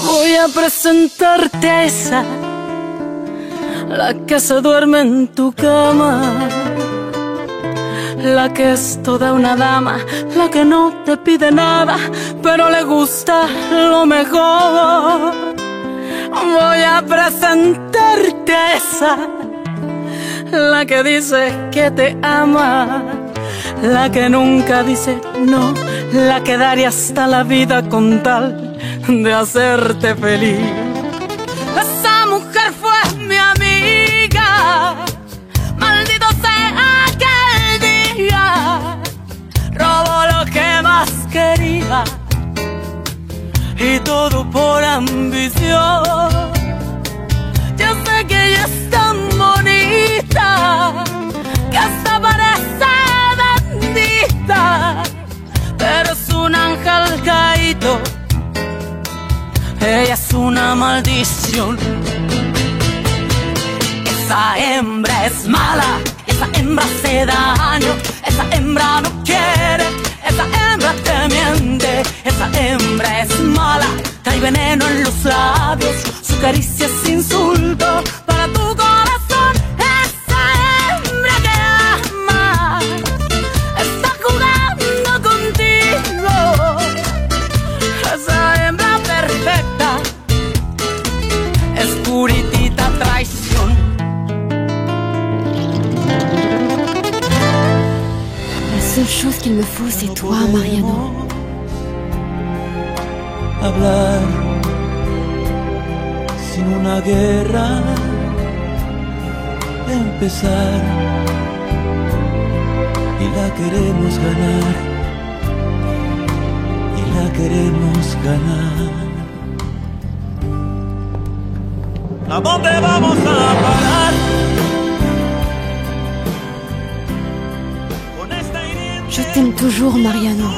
Voy a presentarte a esa, la que se duerme en tu cama, la que es toda una dama, la que no te pide nada, pero le gusta lo mejor. Voy a presentarte a esa, la que dice que te ama, la que nunca dice no, la que daría hasta la vida con tal de hacerte feliz. Esa mujer fue mi amiga, maldito sea aquel día, robó lo que más quería y todo por ambición. Yo sé que ella es tan bonita que hasta parece bendita, pero es un ángel caído, ella es una maldición. Esa hembra es mala, esa hembra hace daño, esa hembra no quiere, esa hembra te miente, esa hembra es mala, trae veneno en los labios, su caricia es insulto para tu corazón. Esa hembra que ama está jugando contigo, esa hembra perfecta es puritita traición. La seule chose qu'il me faut, c'est toi, Mariano. Hablar sin una guerra empezar y la queremos ganar y la queremos ganar. ¿A dónde vamos a parar? Je t'aime toujours, Mariano.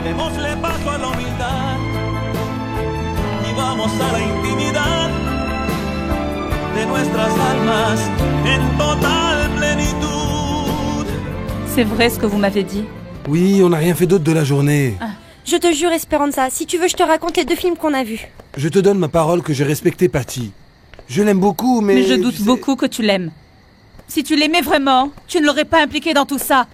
Démosle paso a la humildad y vamos a la intimidad de nuestras almas en total plenitud. C'est vrai ce que vous m'avez dit. Oui, on n'a rien fait d'autre de la journée. Je te jure, Esperanza, si tu veux, je te raconte les 2 films qu'on a vus. Je te donne ma parole que j'ai respecté Patty. Je l'aime beaucoup, mais... Mais je doute beaucoup que tu l'aimes. Si tu l'aimais vraiment, tu ne l'aurais pas impliqué dans tout ça.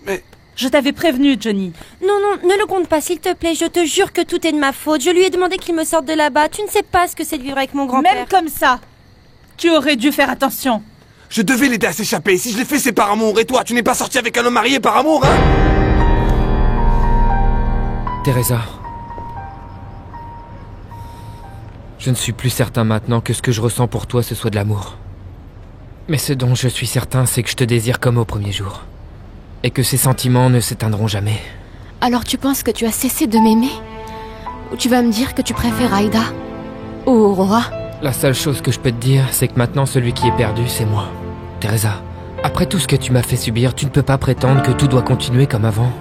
Mais... Je t'avais prévenu, Johnny. Non, ne le compte pas, s'il te plaît. Je te jure que tout est de ma faute. Je lui ai demandé qu'il me sorte de là-bas. Tu ne sais pas ce que c'est de vivre avec mon grand-père. Même comme ça, tu aurais dû faire attention. Je devais l'aider à s'échapper. Si je l'ai fait, c'est par amour. Et toi, tu n'es pas sorti avec un homme marié par amour, hein? Teresa. Je ne suis plus certain maintenant que ce que je ressens pour toi, ce soit de l'amour. Mais ce dont je suis certain, c'est que je te désire comme au premier jour. Et que ces sentiments ne s'éteindront jamais. Alors tu penses que tu as cessé de m'aimer? Ou tu vas me dire que tu préfères Aïda ou Aurora? La seule chose que je peux te dire, c'est que maintenant celui qui est perdu, c'est moi. Teresa, après tout ce que tu m'as fait subir, tu ne peux pas prétendre que tout doit continuer comme avant.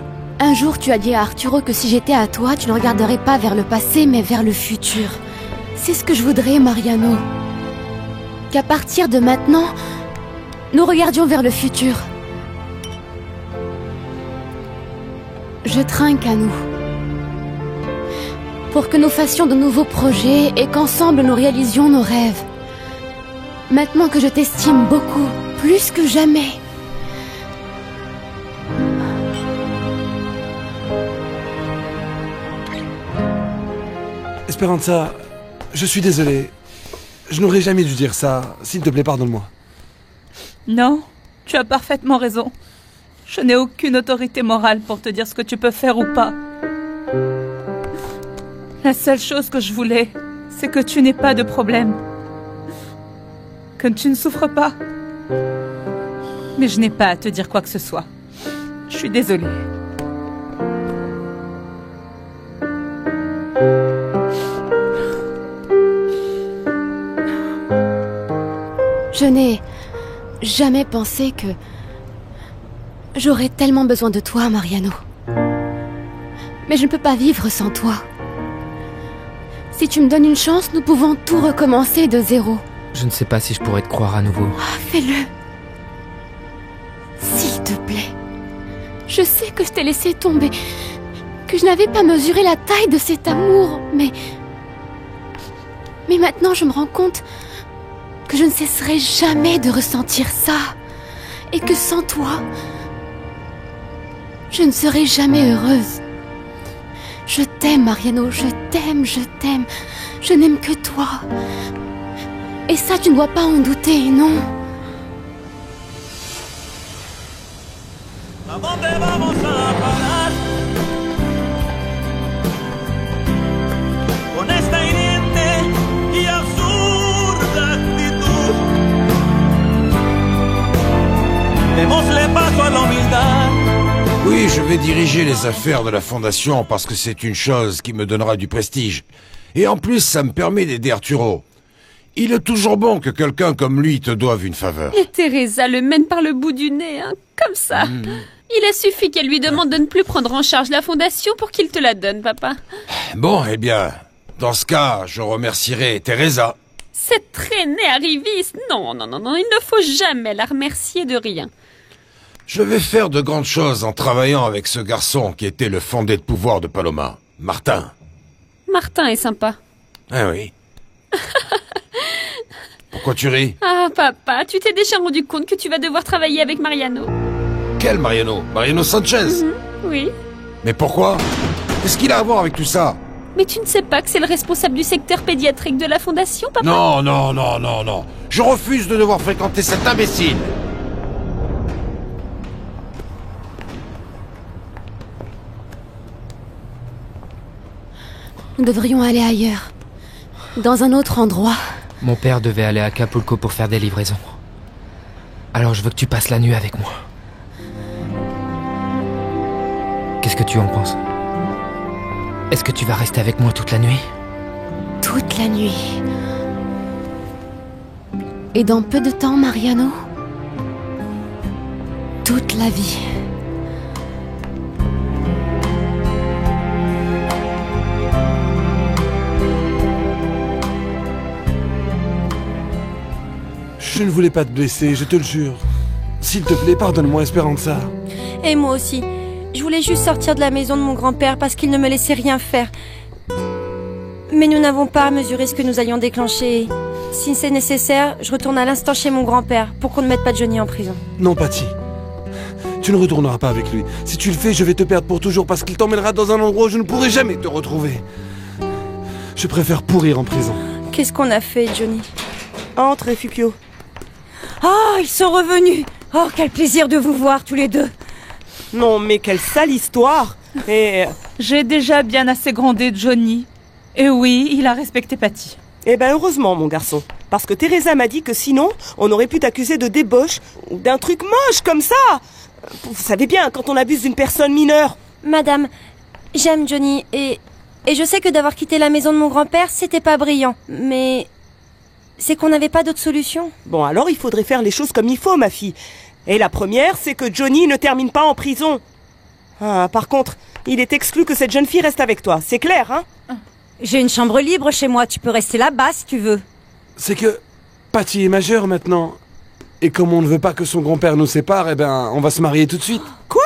Un jour, tu as dit à Arturo que si j'étais à toi, tu ne regarderais pas vers le passé, mais vers le futur. C'est ce que je voudrais, Mariano. Qu'à partir de maintenant, nous regardions vers le futur. Je trinque à nous. Pour que nous fassions de nouveaux projets et qu'ensemble nous réalisions nos rêves. Maintenant que je t'estime beaucoup, plus que jamais. Esperanza, je suis désolé. Je n'aurais jamais dû dire ça. S'il te plaît, pardonne-moi. Non, tu as parfaitement raison. Je n'ai aucune autorité morale pour te dire ce que tu peux faire ou pas. La seule chose que je voulais, c'est que tu n'aies pas de problème. Que tu ne souffres pas. Mais je n'ai pas à te dire quoi que ce soit. Je suis désolée. Je n'ai jamais pensé que j'aurais tellement besoin de toi, Mariano. Mais je ne peux pas vivre sans toi. Si tu me donnes une chance, nous pouvons tout recommencer de zéro. Je ne sais pas si je pourrais te croire à nouveau. Ah, fais-le. S'il te plaît. Je sais que je t'ai laissé tomber, que je n'avais pas mesuré la taille de cet amour, mais maintenant je me rends compte que je ne cesserai jamais de ressentir ça, et que sans toi, je ne serai jamais heureuse. Je t'aime, Mariano, je t'aime, je t'aime. Je n'aime que toi. Et ça, tu ne dois pas en douter, non? ¿A dónde vamos a parar? Con esta hiriente y absurda actitud. Démosle paso a la humildad. Oui, je vais diriger les affaires de la fondation parce que c'est une chose qui me donnera du prestige. Et en plus, ça me permet d'aider Arturo. Il est toujours bon que quelqu'un comme lui te doive une faveur. Et Teresa le mène par le bout du nez, hein, comme ça. Il a suffi qu'elle lui demande de ne plus prendre en charge la fondation pour qu'il te la donne, papa. Bon, eh bien, dans ce cas, je remercierai Teresa. Cette traînée arriviste, non, il ne faut jamais la remercier de rien. Je vais faire de grandes choses en travaillant avec ce garçon qui était le fondé de pouvoir de Paloma, Martin. Martin est sympa. Ah oui. Pourquoi tu ris? Ah, papa, tu t'es déjà rendu compte que tu vas devoir travailler avec Mariano? Quel Mariano? Mariano Sanchez? Oui. Mais pourquoi? Qu'est-ce qu'il a à voir avec tout ça? Mais tu ne sais pas que c'est le responsable du secteur pédiatrique de la fondation, papa? Non. Je refuse de devoir fréquenter cet imbécile. Nous devrions aller ailleurs. Dans un autre endroit. Mon père devait aller à Acapulco pour faire des livraisons. Alors je veux que tu passes la nuit avec moi. Qu'est-ce que tu en penses? Est-ce que tu vas rester avec moi toute la nuit? Toute la nuit. Et dans peu de temps, Mariano? Toute la vie. Je ne voulais pas te blesser, je te le jure. S'il te plaît, pardonne-moi, Esperanza. Et moi aussi. Je voulais juste sortir de la maison de mon grand-père parce qu'il ne me laissait rien faire. Mais nous n'avons pas mesuré ce que nous allions déclencher. Si c'est nécessaire, je retourne à l'instant chez mon grand-père pour qu'on ne mette pas Johnny en prison. Non, Patty. Tu ne retourneras pas avec lui. Si tu le fais, je vais te perdre pour toujours parce qu'il t'emmènera dans un endroit où je ne pourrai jamais te retrouver. Je préfère pourrir en prison. Qu'est-ce qu'on a fait, Johnny? Entre, Refugio. Oh, ils sont revenus! Oh, quel plaisir de vous voir tous les deux! Non, mais quelle sale histoire! Et... J'ai déjà bien assez grondé Johnny. Et oui, il a respecté Patty. Eh ben heureusement, mon garçon. Parce que Teresa m'a dit que sinon, on aurait pu t'accuser de débauche ou d'un truc moche comme ça. Vous savez bien, quand on abuse d'une personne mineure. Madame, j'aime Johnny et je sais que d'avoir quitté la maison de mon grand-père, c'était pas brillant. Mais c'est qu'on n'avait pas d'autre solution. Bon, alors il faudrait faire les choses comme il faut, ma fille. Et la première, c'est que Johnny ne termine pas en prison. Ah, par contre, il est exclu que cette jeune fille reste avec toi. C'est clair, hein? J'ai une chambre libre chez moi, tu peux rester là-bas si tu veux. C'est que Patty est majeure maintenant. Et comme on ne veut pas que son grand-père nous sépare, eh ben, on va se marier tout de suite. Quoi?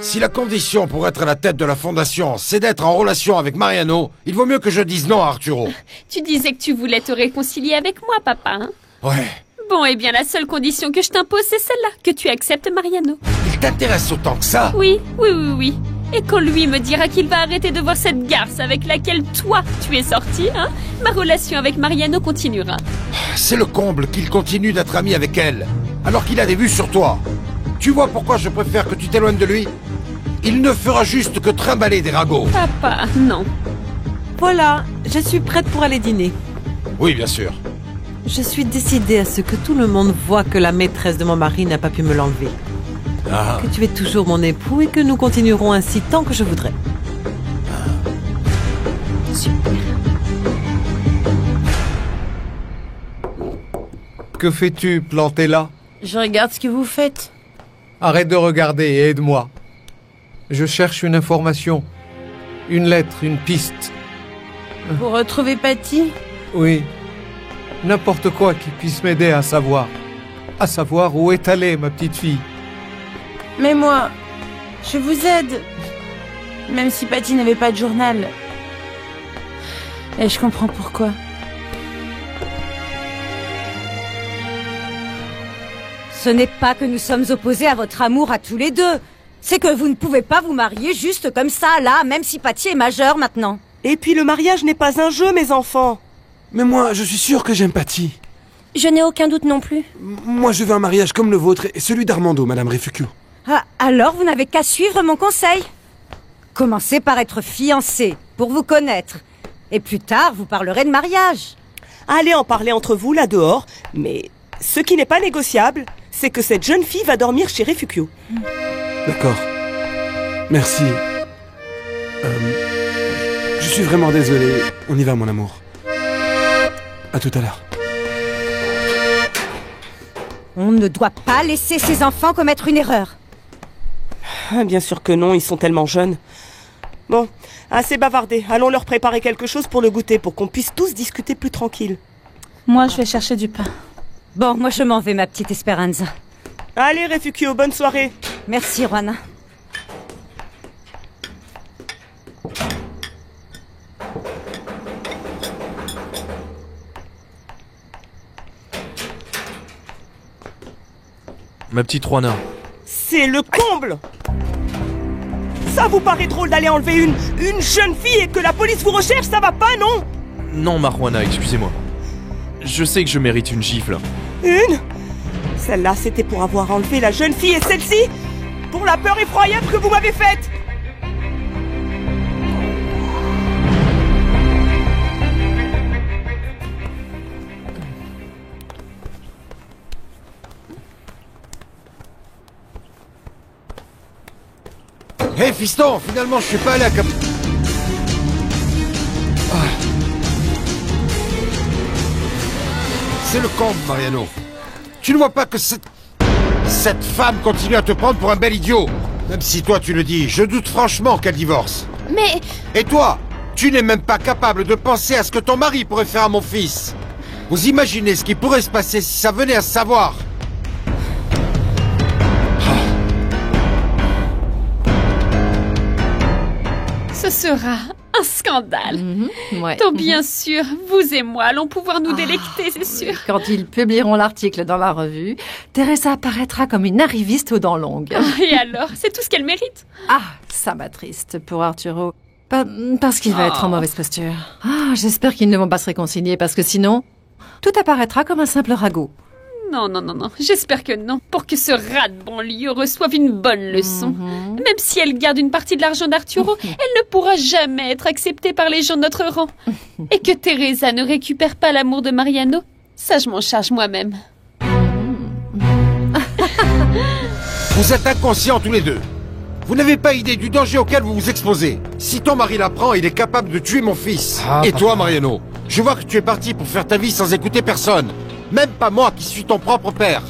Si la condition pour être à la tête de la fondation, c'est d'être en relation avec Mariano, il vaut mieux que je dise non à Arturo. Tu disais que tu voulais te réconcilier avec moi, papa, hein? Ouais. Bon, eh bien, la seule condition que je t'impose, c'est celle-là, que tu acceptes Mariano. Il t'intéresse autant que ça? Oui. Et quand lui me dira qu'il va arrêter de voir cette garce avec laquelle toi, tu es sorti, hein, ma relation avec Mariano continuera. C'est le comble qu'il continue d'être ami avec elle, alors qu'il a des vues sur toi. Tu vois pourquoi je préfère que tu t'éloignes de lui? Il ne fera juste que trimballer des ragots. Papa, non. Voilà, je suis prête pour aller dîner. Oui, bien sûr. Je suis décidée à ce que tout le monde voit que la maîtresse de mon mari n'a pas pu me l'enlever. Ah. Que tu es toujours mon époux et que nous continuerons ainsi tant que je voudrais. Super. Que fais-tu, planté là? Je regarde ce que vous faites. Arrête de regarder et aide-moi. Je cherche une information, une lettre, une piste. Pour retrouver Patty? Oui. N'importe quoi qui puisse m'aider à savoir. À savoir où est allée ma petite fille. Mais moi, je vous aide. Même si Patty n'avait pas de journal. Et je comprends pourquoi. Ce n'est pas que nous sommes opposés à votre amour à tous les deux. C'est que vous ne pouvez pas vous marier juste comme ça, là, même si Patty est majeure maintenant. Et puis le mariage n'est pas un jeu, mes enfants. Mais moi, je suis sûr que j'aime Patty. Je n'ai aucun doute non plus. Moi, je veux un mariage comme le vôtre et celui d'Armando, Madame Refugio. Ah, alors vous n'avez qu'à suivre mon conseil. Commencez par être fiancés, pour vous connaître. Et plus tard, vous parlerez de mariage. Allez en parler entre vous, là dehors. Mais ce qui n'est pas négociable, c'est que cette jeune fille va dormir chez Refugio. D'accord. Merci. Je suis vraiment désolé. On y va, mon amour. À tout à l'heure. On ne doit pas laisser ses enfants commettre une erreur. Bien sûr que non, ils sont tellement jeunes. Bon, assez bavardé. Allons leur préparer quelque chose pour le goûter, pour qu'on puisse tous discuter plus tranquille. Moi, je vais chercher du pain. Bon, moi je m'en vais, ma petite Esperanza. Allez, Refugio, bonne soirée. Merci, Juana. Ma petite Juana. C'est le comble! Ça vous paraît drôle d'aller enlever une jeune fille et que la police vous recherche, ça va pas, non? Non, ma Juana, excusez-moi. Je sais que je mérite une gifle. Une? Celle-là, c'était pour avoir enlevé la jeune fille et celle-ci? Pour la peur effroyable que vous m'avez faite! Hé, hey, fiston, finalement, je suis pas allé à Cap... C'est le comble, Mariano. Tu ne vois pas que cette femme continue à te prendre pour un bel idiot? Même si toi tu le dis, je doute franchement qu'elle divorce. Mais... Et toi, tu n'es même pas capable de penser à ce que ton mari pourrait faire à mon fils. Vous imaginez ce qui pourrait se passer si ça venait à se savoir? Ce sera un scandale. Ouais. Donc bien sûr, vous et moi allons pouvoir nous délecter, c'est sûr. Quand ils publieront l'article dans la revue, Teresa apparaîtra comme une arriviste aux dents longues. Et alors, c'est tout ce qu'elle mérite. Ah, ça m'attriste pour Arturo. Parce qu'il va être en mauvaise posture. Ah, j'espère qu'ils ne vont pas se réconcilier parce que sinon, tout apparaîtra comme un simple ragot. Non, j'espère que non. Pour que ce rat de banlieue reçoive une bonne leçon. Même si elle garde une partie de l'argent d'Arturo, elle ne pourra jamais être acceptée par les gens de notre rang. Et que Teresa ne récupère pas l'amour de Mariano, ça je m'en charge moi-même. Vous êtes inconscients tous les deux. Vous n'avez pas idée du danger auquel vous vous exposez. Si ton mari l'apprend, il est capable de tuer mon fils. Et toi, Mariano, je vois que tu es parti pour faire ta vie sans écouter personne. Même pas moi qui suis ton propre père.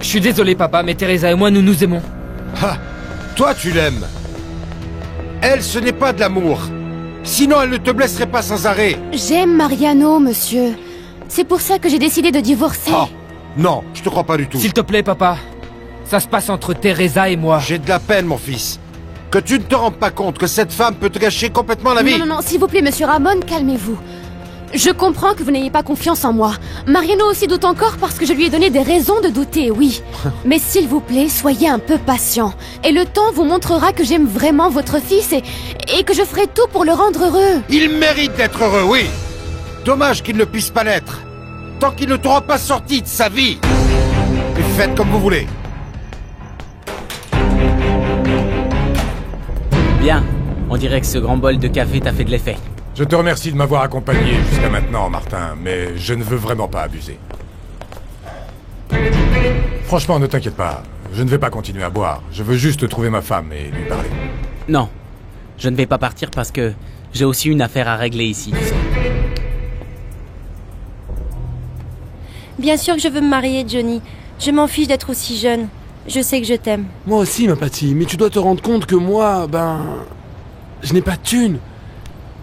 Je suis désolé, papa, mais Teresa et moi, nous nous aimons. Ah, toi, tu l'aimes. Elle, ce n'est pas de l'amour. Sinon, elle ne te blesserait pas sans arrêt. J'aime Mariano, monsieur. C'est pour ça que j'ai décidé de divorcer. Oh, non, je te crois pas du tout. S'il te plaît, papa. Ça se passe entre Teresa et moi. J'ai de la peine, mon fils. Que tu ne te rends pas compte que cette femme peut te gâcher complètement la vie. Non, s'il vous plaît, monsieur Ramon, calmez-vous. Je comprends que vous n'ayez pas confiance en moi. Mariano aussi doute encore parce que je lui ai donné des raisons de douter, oui. Mais s'il vous plaît, soyez un peu patient. Et le temps vous montrera que j'aime vraiment votre fils et que je ferai tout pour le rendre heureux. Il mérite d'être heureux, oui. Dommage qu'il ne puisse pas l'être. Tant qu'il ne t'aura pas sorti de sa vie. Et faites comme vous voulez. Bien. On dirait que ce grand bol de café t'a fait de l'effet. Je te remercie de m'avoir accompagné jusqu'à maintenant, Martin, mais je ne veux vraiment pas abuser. Franchement, ne t'inquiète pas. Je ne vais pas continuer à boire. Je veux juste trouver ma femme et lui parler. Non. Je ne vais pas partir parce que j'ai aussi une affaire à régler ici, tu sais. Bien sûr que je veux me marier, Johnny. Je m'en fiche d'être aussi jeune. Je sais que je t'aime. Moi aussi, ma Patty, mais tu dois te rendre compte que moi, je n'ai pas de thune.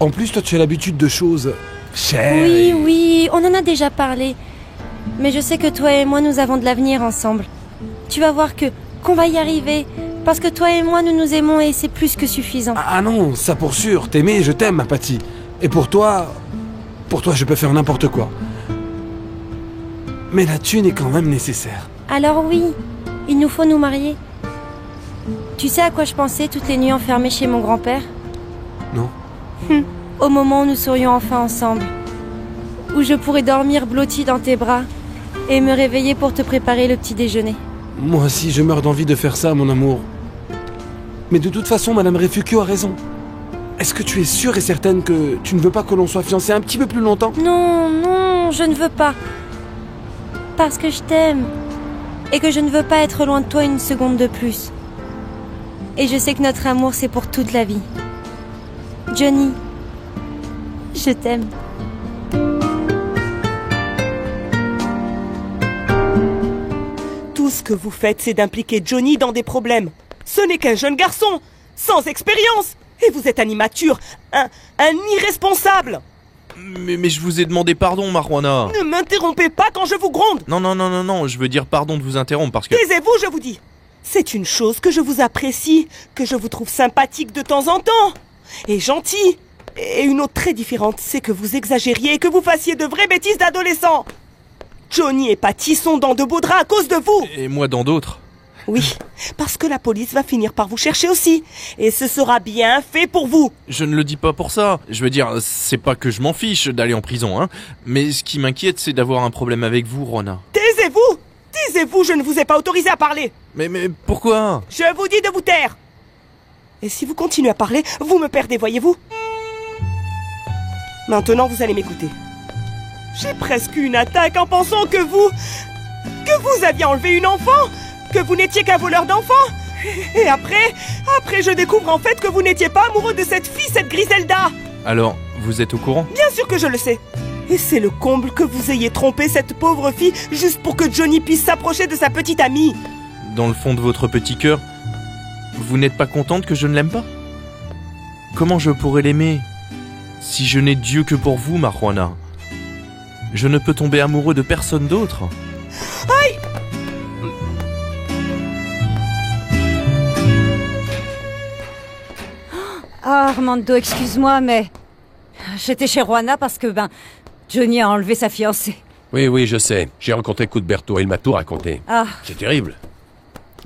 En plus, toi, tu as l'habitude de choses chères. Oui, oui, on en a déjà parlé. Mais je sais que toi et moi, nous avons de l'avenir ensemble. Tu vas voir qu'on va y arriver. Parce que toi et moi, nous nous aimons et c'est plus que suffisant. Ah non, ça pour sûr. T'aimer, je t'aime, ma Patty. Et pour toi, je peux faire n'importe quoi. Mais la thune est quand même nécessaire. Alors oui, il nous faut nous marier. Tu sais à quoi je pensais toutes les nuits enfermées chez mon grand-père? Non. Au moment où nous serions enfin ensemble. Où je pourrais dormir blottie dans tes bras et me réveiller pour te préparer le petit déjeuner. Moi aussi, je meurs d'envie de faire ça, mon amour. Mais de toute façon, Madame Refugio a raison. Est-ce que tu es sûre et certaine que tu ne veux pas que l'on soit fiancés un petit peu plus longtemps? Non, non, je ne veux pas. Parce que je t'aime. Et que je ne veux pas être loin de toi une seconde de plus. Et je sais que notre amour, c'est pour toute la vie. Johnny, je t'aime. Tout ce que vous faites, c'est d'impliquer Johnny dans des problèmes. Ce n'est qu'un jeune garçon, sans expérience. Et vous êtes un immature, un irresponsable. Mais je vous ai demandé pardon, Marouana. Ne m'interrompez pas quand je vous gronde. Non, je veux dire pardon de vous interrompre parce que... Taisez-vous, je vous dis. C'est une chose que je vous apprécie, que je vous trouve sympathique de temps en temps, et gentil. Et une autre très différente, c'est que vous exagériez et que vous fassiez de vraies bêtises d'adolescents. Johnny et Patty sont dans de beaux draps à cause de vous. Et moi dans d'autres. Oui, parce que la police va finir par vous chercher aussi. Et ce sera bien fait pour vous. Je ne le dis pas pour ça. Je veux dire, c'est pas que je m'en fiche d'aller en prison, hein. Mais ce qui m'inquiète, c'est d'avoir un problème avec vous, Rona. Taisez-vous! Taisez-vous, je ne vous ai pas autorisé à parler. Mais pourquoi? Je vous dis de vous taire. Et si vous continuez à parler, vous me perdez, voyez-vous? Maintenant, vous allez m'écouter. J'ai presque eu une attaque en pensant que vous aviez enlevé une enfant, que vous n'étiez qu'un voleur d'enfants. Et après, je découvre en fait que vous n'étiez pas amoureux de cette fille, cette Griselda. Alors, vous êtes au courant? Bien sûr que je le sais. Et c'est le comble que vous ayez trompé cette pauvre fille juste pour que Johnny puisse s'approcher de sa petite amie. Dans le fond de votre petit cœur, vous n'êtes pas contente que je ne l'aime pas? Comment je pourrais l'aimer si je n'ai Dieu que pour vous, Marouana? Je ne peux tomber amoureux de personne d'autre. Aïe! Ah, Armando, excuse-moi, mais... J'étais chez Juana parce que, Johnny a enlevé sa fiancée. Oui, je sais. J'ai rencontré Cuthberto, il m'a tout raconté. Ah. C'est terrible.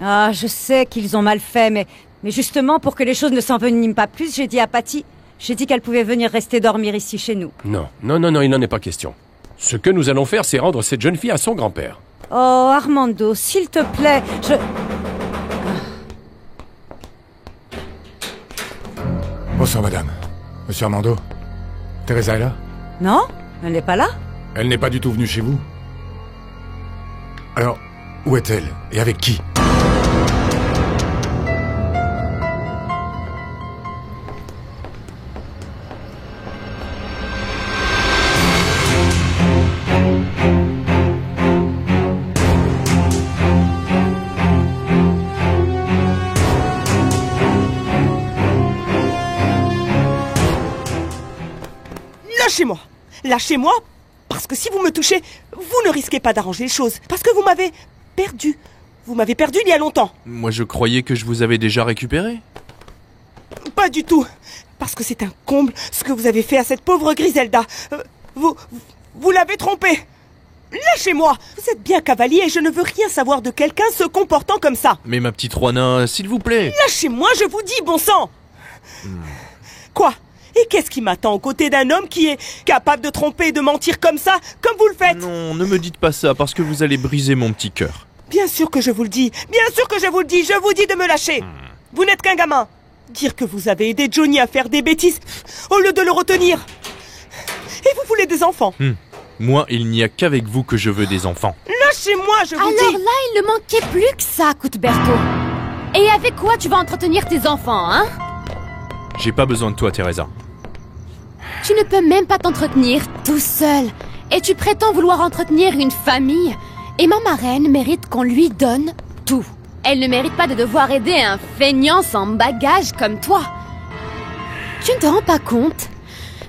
Ah, je sais qu'ils ont mal fait, mais justement, pour que les choses ne s'enveniment pas plus, j'ai dit à Patty, qu'elle pouvait venir rester dormir ici chez nous. Non, il n'en est pas question. Ce que nous allons faire, c'est rendre cette jeune fille à son grand-père. Oh, Armando, s'il te plaît, Bonsoir, madame. Monsieur Armando. Teresa est là? Non, elle n'est pas là. Elle n'est pas du tout venue chez vous? Alors, où est-elle? Et avec qui? Lâchez-moi! Lâchez-moi! Parce que si vous me touchez, vous ne risquez pas d'arranger les choses. Parce que vous m'avez perdu. Vous m'avez perdu il y a longtemps. Moi, je croyais que je vous avais déjà récupéré. Pas du tout. Parce que c'est un comble ce que vous avez fait à cette pauvre Griselda. Vous l'avez trompée. Lâchez-moi! Vous êtes bien cavalier et je ne veux rien savoir de quelqu'un se comportant comme ça. Mais ma petite Juana, s'il vous plaît. Lâchez-moi, je vous dis, bon sang! Quoi? Et qu'est-ce qui m'attend aux côtés d'un homme qui est capable de tromper et de mentir comme ça, comme vous le faites? Non, ne me dites pas ça, parce que vous allez briser mon petit cœur. Bien sûr que je vous le dis, bien sûr que je vous le dis, je vous dis de me lâcher. Vous n'êtes qu'un gamin. Dire que vous avez aidé Johnny à faire des bêtises, au lieu de le retenir. Et vous voulez des enfants. Moi, il n'y a qu'avec vous que je veux des enfants. Lâchez-moi, je vous dis. Alors là, il ne manquait plus que ça, Cuthberto. Et avec quoi tu vas entretenir tes enfants, hein? J'ai pas besoin de toi, Teresa. Tu ne peux même pas t'entretenir tout seul. Et tu prétends vouloir entretenir une famille. Et ma marraine mérite qu'on lui donne tout. Elle ne mérite pas de devoir aider un feignant sans bagage comme toi. Tu ne te rends pas compte?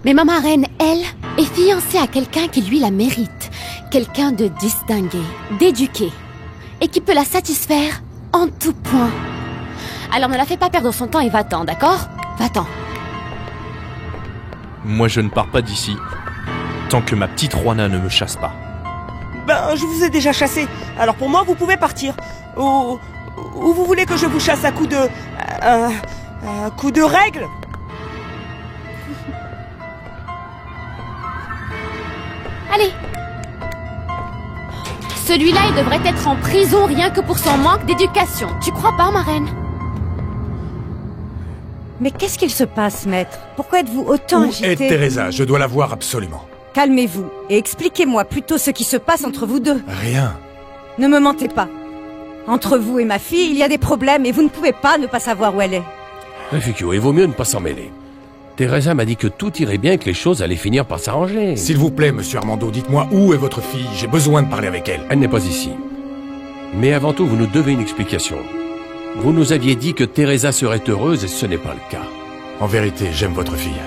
Mais ma marraine, elle, est fiancée à quelqu'un qui lui la mérite. Quelqu'un de distingué, d'éduqué, et qui peut la satisfaire en tout point. Alors ne la fais pas perdre son temps et va-t'en, d'accord? Va-t'en. Moi, je ne pars pas d'ici tant que ma petite Juana ne me chasse pas. Ben, je vous ai déjà chassé. Alors pour moi, vous pouvez partir. Ou vous voulez que je vous chasse à coup de... un coup de règle? Allez. Celui-là, il devrait être en prison rien que pour son manque d'éducation. Tu crois pas, ma reine? Mais qu'est-ce qu'il se passe, maître? Pourquoi êtes-vous autant Où agité? est Teresa? Je dois la voir absolument. Calmez-vous et expliquez-moi plutôt ce qui se passe entre vous deux. Rien. Ne me mentez pas. Entre vous et ma fille, il y a des problèmes et vous ne pouvez pas ne pas savoir où elle est. Refugio, il vaut mieux ne pas s'en mêler. Teresa m'a dit que tout irait bien et que les choses allaient finir par s'arranger. S'il vous plaît, monsieur Armando, dites-moi où est votre fille. J'ai besoin de parler avec elle. Elle n'est pas ici. Mais avant tout, vous nous devez une explication. Vous nous aviez dit que Teresa serait heureuse et ce n'est pas le cas. En vérité, j'aime votre fille.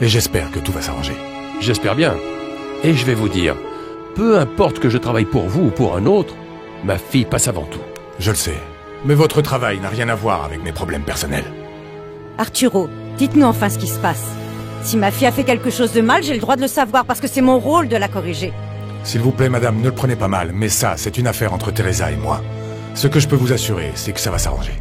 Et j'espère que tout va s'arranger. J'espère bien. Et je vais vous dire, peu importe que je travaille pour vous ou pour un autre, ma fille passe avant tout. Je le sais. Mais votre travail n'a rien à voir avec mes problèmes personnels. Arturo, dites-nous enfin ce qui se passe. Si ma fille a fait quelque chose de mal, j'ai le droit de le savoir parce que c'est mon rôle de la corriger. S'il vous plaît, madame, ne le prenez pas mal, mais ça, c'est une affaire entre Teresa et moi. Ce que je peux vous assurer, c'est que ça va s'arranger.